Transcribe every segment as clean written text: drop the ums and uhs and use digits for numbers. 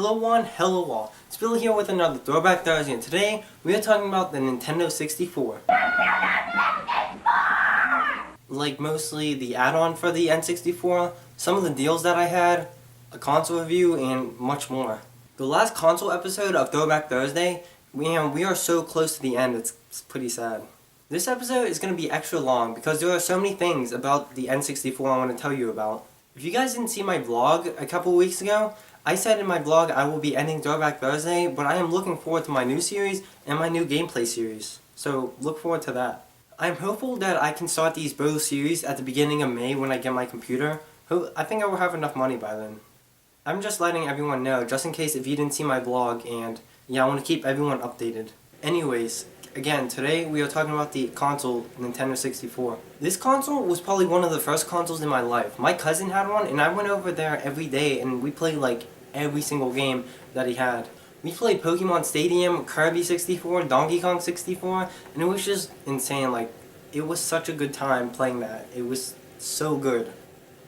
Hello one, hello all. It's Bill here with another Throwback Thursday, and today we are talking about the Nintendo 64. Like mostly the add-on for the N64, some of the deals that I had, a console review, and much more. The last console episode of Throwback Thursday, we are so close to the end, it's pretty sad. This episode is going to be extra long because there are so many things about the N64 I want to tell you about. If you guys didn't see my vlog a couple weeks ago, I said in my vlog I will be ending Throwback Thursday, but I am looking forward to my new series and my new gameplay series. So look forward to that. I am hopeful that I can start these both series at the beginning of May when I get my computer. I think I will have enough money by then. I'm just letting everyone know, just in case if you didn't see my vlog, and yeah, I want to keep everyone updated. Anyways, again, today we are talking about the console, Nintendo 64. This console was probably one of the first consoles in my life. My cousin had one, and I went over there every day, and we played like every single game that he had. We played Pokemon Stadium, Kirby 64, Donkey Kong 64, and it was just insane. Like, it was such a good time playing that. It was so good.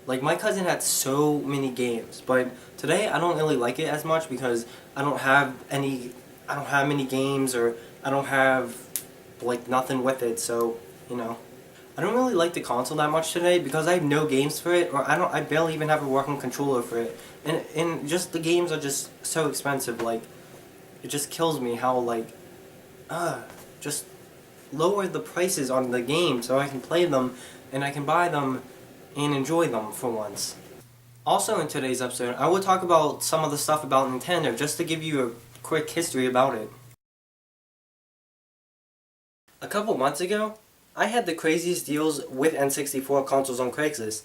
Like, my cousin had so many games, but today I don't really like it as much because I don't have many games, or I don't have like nothing with it, so you know. I don't really like the console that much today because I have no games for it, or I barely even have a working controller for it. And just the games are just so expensive. Like, it just kills me how like just lower the prices on the game so I can play them and I can buy them and enjoy them for once. Also in today's episode, I will talk about some of the stuff about Nintendo just to give you a quick history about it. A couple months ago, I had the craziest deals with N64 consoles on Craigslist.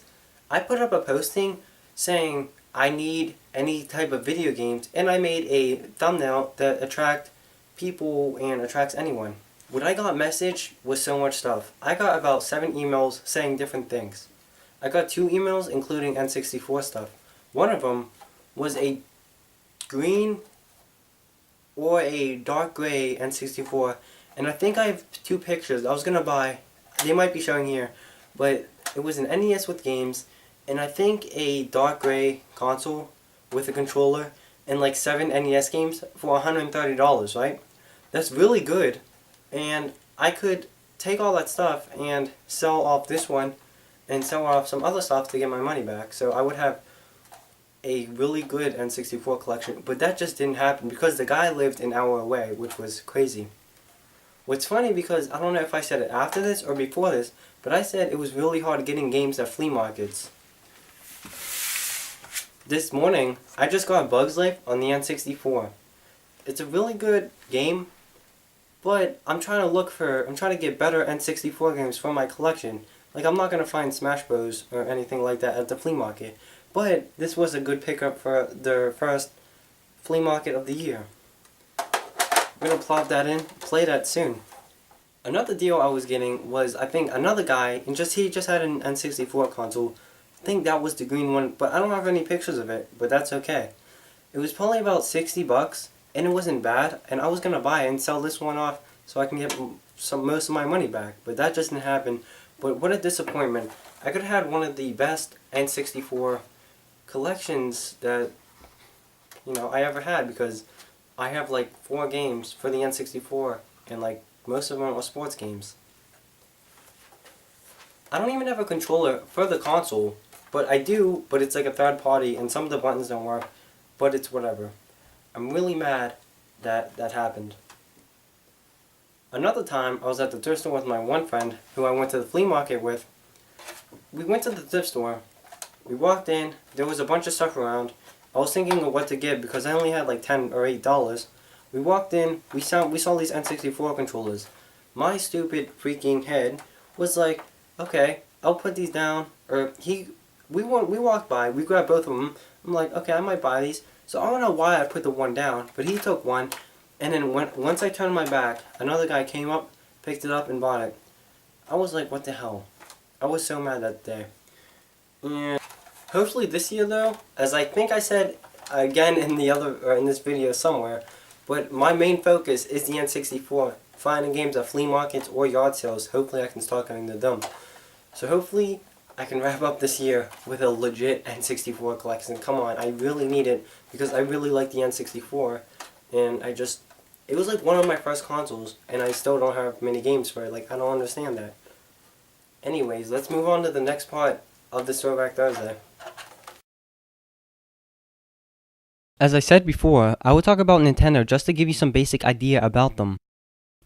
I put up a posting saying I need any type of video games, and I made a thumbnail that attracts people and attracts anyone. What I got messaged was so much stuff. I got about 7 emails saying different things. I got 2 emails including N64 stuff. One of them was a green or a dark gray N64, and I think I have 2 pictures I was gonna buy. They might be showing here, but it was an NES with games, and I think a dark gray console with a controller, and like 7 NES games for $130, right? That's really good, and I could take all that stuff and sell off this one and sell off some other stuff to get my money back, so I would have a really good N64 collection. But that just didn't happen because the guy lived an hour away, which was crazy. What's funny, because I don't know if I said it after this or before this, but I said it was really hard getting games at flea markets. This morning, I just got Bugs Life on the N64. It's a really good game, but I'm trying to get better N64 games for my collection. Like, I'm not going to find Smash Bros. Or anything like that at the flea market. But this was a good pickup for the first flea market of the year. I'm going to plop that in, play that soon. Another deal I was getting was, I think, another guy, and he just had an N64 console. I think that was the green one, but I don't have any pictures of it, but that's okay. It was probably about $60, and it wasn't bad, and I was going to buy it and sell this one off so I can get most of my money back, but that just didn't happen. But what a disappointment. I could have had one of the best N64 collections that, you know, I ever had, because I have like 4 games for the N64, and like most of them are sports games. I don't even have a controller for the console, but I do, but it's like a third party, and some of the buttons don't work, but it's whatever. I'm really mad that that happened. Another time, I was at the thrift store with my one friend, who I went to the flea market with. We went to the thrift store, we walked in, there was a bunch of stuff around. I was thinking of what to get because I only had like $10 or $8. We walked in, we saw these N64 controllers. My stupid freaking head was like, okay, I'll put these down. Or we walked by, we grabbed both of them. I'm like, okay, I might buy these. So I don't know why I put the one down, but he took one. And then once I turned my back, another guy came up, picked it up, and bought it. I was like, what the hell? I was so mad that day. And hopefully this year, though, as I think I said again in this video somewhere, but my main focus is the N64. Finding games at flea markets or yard sales. Hopefully I can start going to them. So hopefully I can wrap up this year with a legit N64 collection. Come on, I really need it because I really like the N64, and it was like one of my first consoles, and I still don't have many games for it. Like, I don't understand that. Anyways, let's move on to the next part of this Throwback Thursday. As I said before, I will talk about Nintendo just to give you some basic idea about them.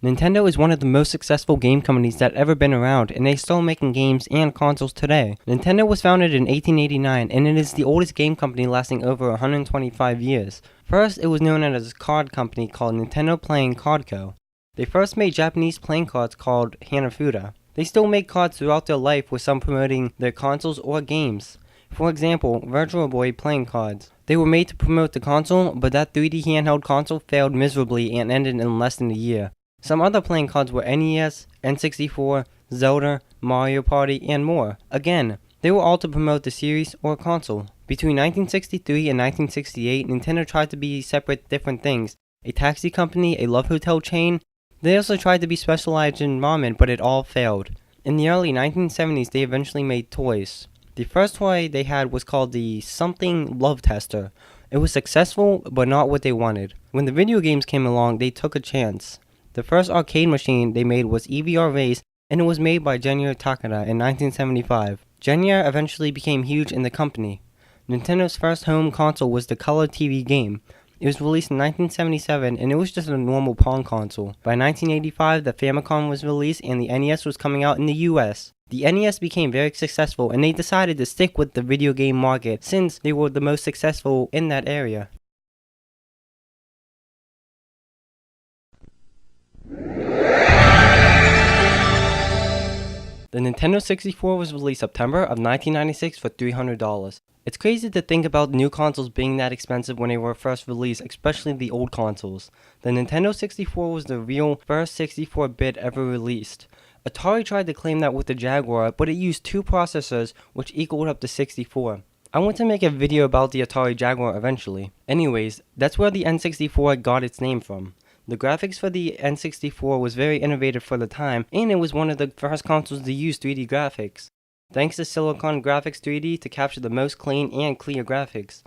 Nintendo is one of the most successful game companies that ever been around, and they're still making games and consoles today. Nintendo was founded in 1889, and it is the oldest game company lasting over 125 years. First, it was known as a card company called Nintendo Playing Card Co. They first made Japanese playing cards called Hanafuda. They still make cards throughout their life, with some promoting their consoles or games. For example, Virtual Boy playing cards. They were made to promote the console, but that 3D handheld console failed miserably and ended in less than a year. Some other playing cards were NES, N64, Zelda, Mario Party, and more. Again, they were all to promote the series or console. Between 1963 and 1968, Nintendo tried to be separate different things. A taxi company, a love hotel chain. They also tried to be specialized in ramen, but it all failed. In the early 1970s, they eventually made toys. The first toy they had was called the Something Love Tester. It was successful, but not what they wanted. When the video games came along, they took a chance. The first arcade machine they made was EVR Race, and it was made by Genya Takada in 1975. Genya eventually became huge in the company. Nintendo's first home console was the Color TV game. It was released in 1977, and it was just a normal Pong console. By 1985, the Famicom was released, and the NES was coming out in the US. The NES became very successful, and they decided to stick with the video game market since they were the most successful in that area. The Nintendo 64 was released September of 1996 for $300. It's crazy to think about new consoles being that expensive when they were first released, especially the old consoles. The Nintendo 64 was the real first 64-bit ever released. Atari tried to claim that with the Jaguar, but it used two processors, which equaled up to 64. I want to make a video about the Atari Jaguar eventually. Anyways, that's where the N64 got its name from. The graphics for the N64 was very innovative for the time, and it was one of the first consoles to use 3D graphics. Thanks to Silicon Graphics 3D to capture the most clean and clear graphics.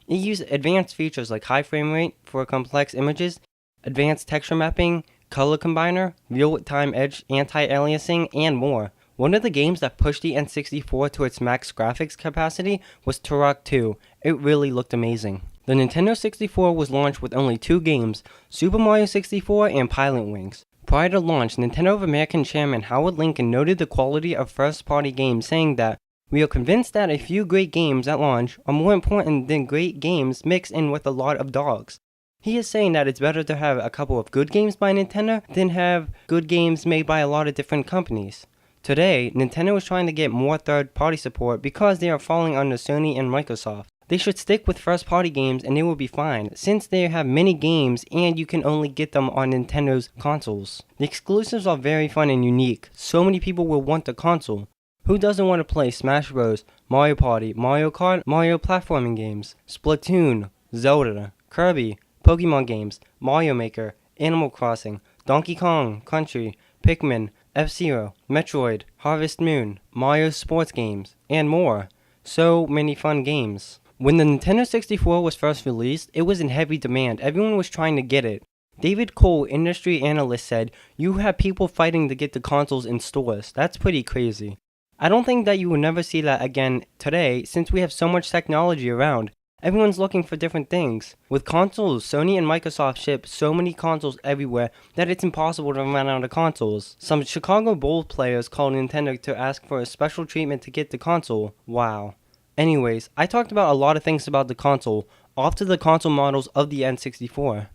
It used advanced features like high frame rate for complex images, advanced texture mapping, color combiner, real-time edge anti-aliasing, and more. One of the games that pushed the N64 to its max graphics capacity was Turok 2. It really looked amazing. The Nintendo 64 was launched with only two games, Super Mario 64 and Pilot Wings. Prior to launch, Nintendo of American Chairman Howard Lincoln noted the quality of first-party games, saying that, "We are convinced that a few great games at launch are more important than great games mixed in with a lot of dogs." He is saying that it's better to have a couple of good games by Nintendo than have good games made by a lot of different companies. Today, Nintendo is trying to get more third-party support because they are falling under Sony and Microsoft. They should stick with first-party games and they will be fine, since they have many games and you can only get them on Nintendo's consoles. The exclusives are very fun and unique. So many people will want the console. Who doesn't want to play Smash Bros, Mario Party, Mario Kart, Mario platforming games, Splatoon, Zelda, Kirby, Pokemon games, Mario Maker, Animal Crossing, Donkey Kong Country, Pikmin, F-Zero, Metroid, Harvest Moon, Mario sports games, and more. So many fun games. When the Nintendo 64 was first released, it was in heavy demand. Everyone was trying to get it. David Cole, industry analyst, said, "You have people fighting to get the consoles in stores. That's pretty crazy." I don't think that you will never see that again today, since we have so much technology around. Everyone's looking for different things. With consoles, Sony and Microsoft ship so many consoles everywhere that it's impossible to run out of consoles. Some Chicago Bulls players called Nintendo to ask for a special treatment to get the console. Wow. Anyways, I talked about a lot of things about the console, off to the console models of the N64.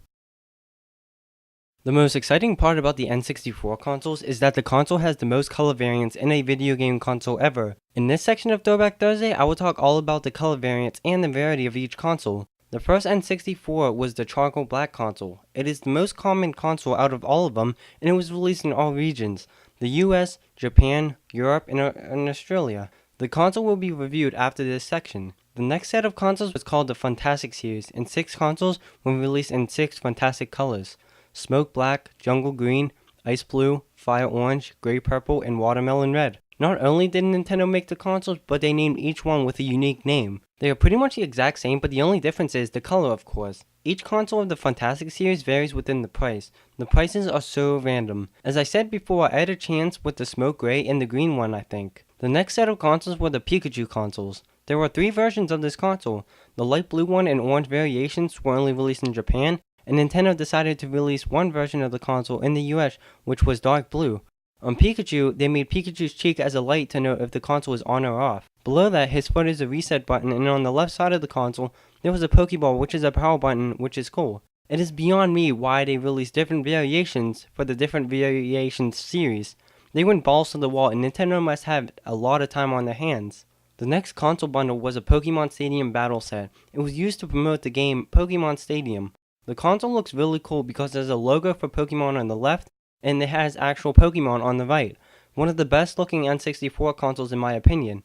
The most exciting part about the N64 consoles is that the console has the most color variants in a video game console ever. In this section of Throwback Thursday, I will talk all about the color variants and the variety of each console. The first N64 was the charcoal black console. It is the most common console out of all of them, and it was released in all regions: the US, Japan, Europe, and Australia. The console will be reviewed after this section. The next set of consoles was called the Fantastic series, and 6 consoles were released in 6 fantastic colors: Smoke Black, Jungle Green, Ice Blue, Fire Orange, Gray Purple, and Watermelon Red. Not only did Nintendo make the consoles, but they named each one with a unique name. They are pretty much the exact same, but the only difference is the color, of course. Each console of the Fantastic series varies within the price. The prices are so random. As I said before, I had a chance with the smoke gray and the green one, I think. The next set of consoles were the Pikachu consoles. There were 3 versions of this console. The light blue one and orange variations were only released in Japan, and Nintendo decided to release one version of the console in the US, which was dark blue. On Pikachu, they made Pikachu's cheek as a light to know if the console is on or off. Below that, his foot is a reset button, and on the left side of the console, there was a Pokeball, which is a power button, which is cool. It is beyond me why they released different variations for the different variations series. They went balls to the wall, and Nintendo must have a lot of time on their hands. The next console bundle was a Pokemon Stadium battle set. It was used to promote the game Pokemon Stadium. The console looks really cool because there's a logo for Pokemon on the left, and it has actual Pokemon on the right. One of the best looking N64 consoles in my opinion.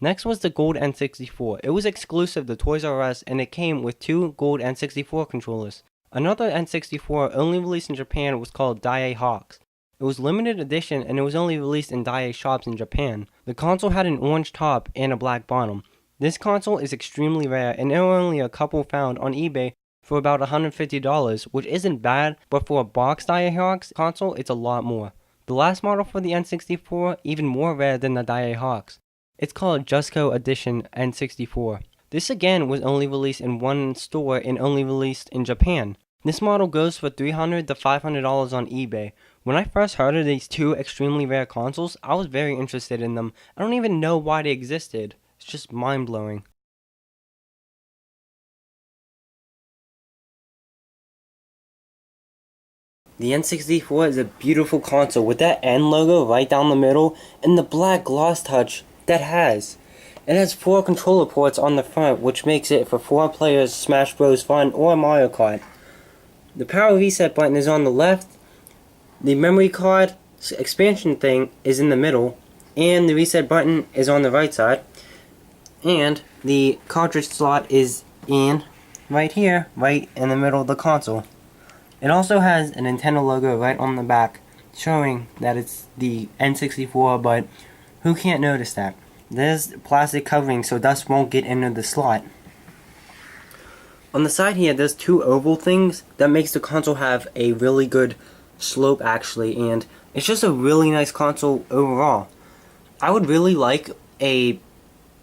Next was the Gold N64. It was exclusive to Toys R Us, and it came with 2 Gold N64 controllers. Another N64 only released in Japan was called Daiei Hawks. It was limited edition, and it was only released in Daiei shops in Japan. The console had an orange top and a black bottom. This console is extremely rare, and there are only a couple found on eBay for about $150, which isn't bad, but for a box Daiei Hawks console, it's a lot more. The last model for the N64, even more rare than the Daiei Hawks. It's called Justco Edition N64. This again was only released in one store and only released in Japan. This model goes for $300 to $500 on eBay. When I first heard of these 2 extremely rare consoles, I was very interested in them. I don't even know why they existed. It's just mind-blowing. The N64 is a beautiful console with that N logo right down the middle and the black gloss touch that has. It has 4 controller ports on the front, which makes it for 4 players Smash Bros. Fun or Mario Kart. The power reset button is on the left, the memory card expansion thing is in the middle, and the reset button is on the right side, and the cartridge slot is in right here, right in the middle of the console. It also has a Nintendo logo right on the back, showing that it's the N64, but who can't notice that? There's plastic covering so dust won't get into the slot. On the side here, there's 2 oval things that makes the console have a really good slope actually, and it's just a really nice console overall. I would really like a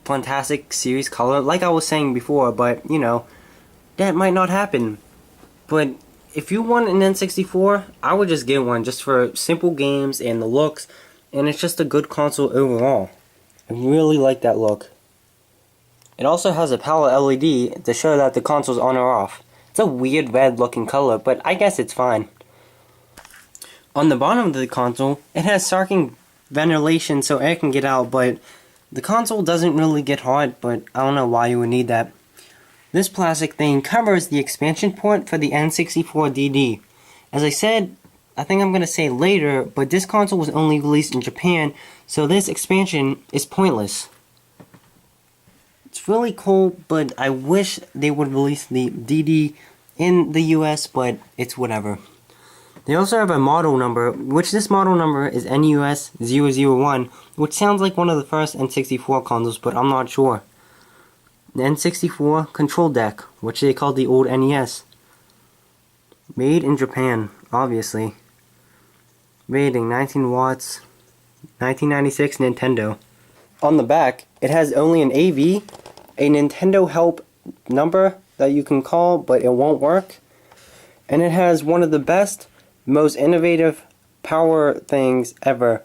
Fantastic series color, like I was saying before, but you know, that might not happen. But if you want an N64, I would just get one just for simple games and the looks, and it's just a good console overall. I really like that look. It also has a power LED to show that the console's on or off. It's a weird red looking color, but I guess it's fine. On the bottom of the console, it has sarking ventilation so air can get out, but the console doesn't really get hot, but I don't know why you would need that. This plastic thing covers the expansion port for the N64 DD. As I said, I think I'm going to say later, but this console was only released in Japan, so this expansion is pointless. It's really cool, but I wish they would release the DD in the US, but it's whatever. They also have a model number, which this model number is NUS001, which sounds like one of the first N64 consoles, but I'm not sure. The N64 control deck, which they called the old NES. Made in Japan, obviously. Rating 19 watts, 1996 Nintendo. On the back, it has only an AV, a Nintendo help number that you can call, but it won't work. And it has one of the best, most innovative power things ever.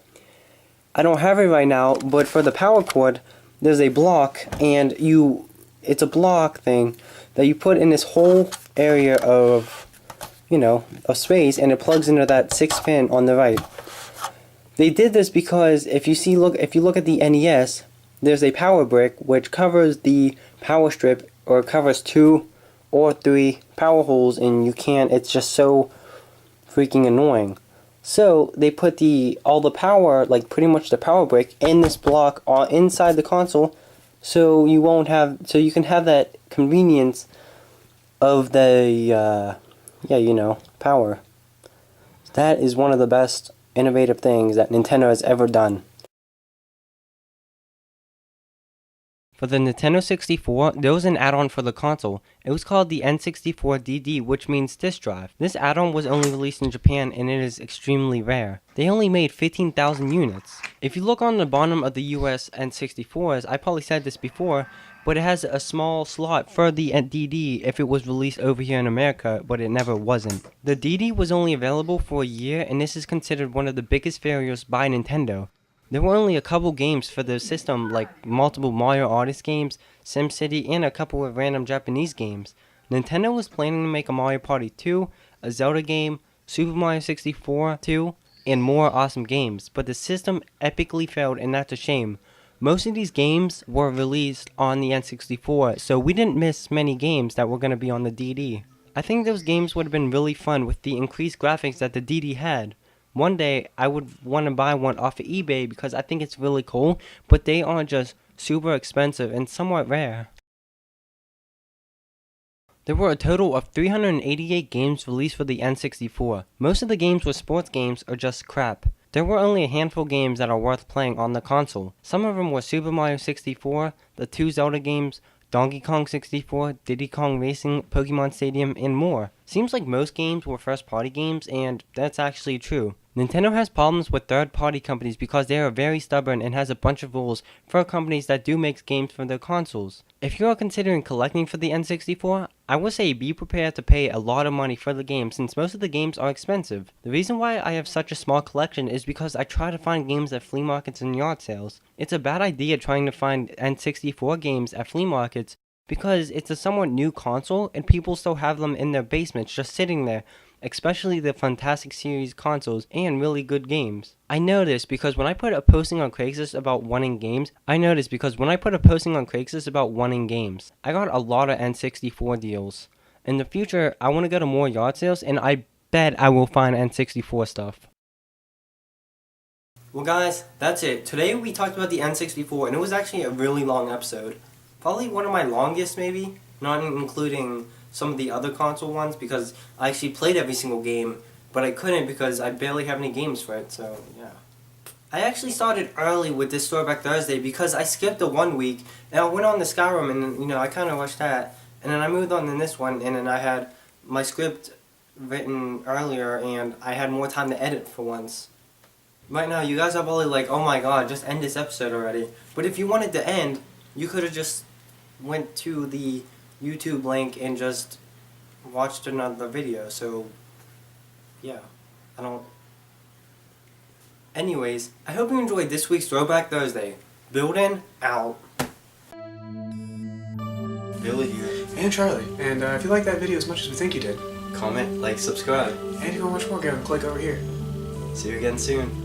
I don't have it right now, but for the power cord, there's a block, and it's a block thing that you put in this whole area of, of space, and it plugs into that 6th pin on the right. They did this because if you look at the NES, there's a power brick which covers the power strip, or covers 2 or 3 power holes, and it's just so freaking annoying. So they put all the power, like pretty much the power brick, in this block inside the console, so you can have that convenience of the power. That is one of the best innovative things that Nintendo has ever done. For the Nintendo 64, there was an add-on for the console. It was called the N64 DD, which means disk drive. This add-on was only released in Japan and it is extremely rare. They only made 15,000 units. If you look on the bottom of the US N64s, I probably said this before, but it has a small slot for the DD if it was released over here in America, but it never wasn't. The DD was only available for a year, and this is considered one of the biggest failures by Nintendo. There were only a couple games for the system, like multiple Mario Artist games, SimCity, and a couple of random Japanese games. Nintendo was planning to make a Mario Party 2, a Zelda game, Super Mario 64 2, and more awesome games, but the system epically failed, and that's a shame. Most of these games were released on the N64, so we didn't miss many games that were going to be on the DD. I think those games would have been really fun with the increased graphics that the DD had. One day, I would want to buy one off of eBay because I think it's really cool, but they are just super expensive and somewhat rare. There were a total of 388 games released for the N64. Most of the games were sports games or just crap. There were only a handful of games that are worth playing on the console. Some of them were Super Mario 64, the 2 Zelda games, Donkey Kong 64, Diddy Kong Racing, Pokemon Stadium, and more. Seems like most games were first-party games, and that's actually true. Nintendo has problems with third-party companies because they are very stubborn and has a bunch of rules for companies that do make games for their consoles. If you are considering collecting for the N64, I would say be prepared to pay a lot of money for the game since most of the games are expensive. The reason why I have such a small collection is because I try to find games at flea markets and yard sales. It's a bad idea trying to find N64 games at flea markets because it's a somewhat new console and people still have them in their basements just sitting there, especially the Fantastic Series consoles and really good games. I know this because when I put a posting on Craigslist about wanting games, I got a lot of N64 deals. In the future, I want to go to more yard sales and I bet I will find N64 stuff. Well guys, that's it. Today we talked about the N64 and it was actually a really long episode. Probably one of my longest maybe, not including some of the other console ones because I actually played every single game, but I couldn't because I barely have any games for it, so yeah. I actually started early with this Throwback Thursday because I skipped the 1 week and I went on the Skyrim and I kind of rushed that, and then I moved on to this one and then I had my script written earlier and I had more time to edit for once. Right now you guys are probably like, oh my god, just end this episode already. But if you wanted to end, you could have just went to the YouTube link and just watched another video, so yeah, Anyways, I hope you enjoyed this week's Throwback Thursday. Building out. Billy here. And Charlie. And if you like that video as much as we think you did, Comment, like, subscribe. And if you want to watch more, go and click over here. See you again soon.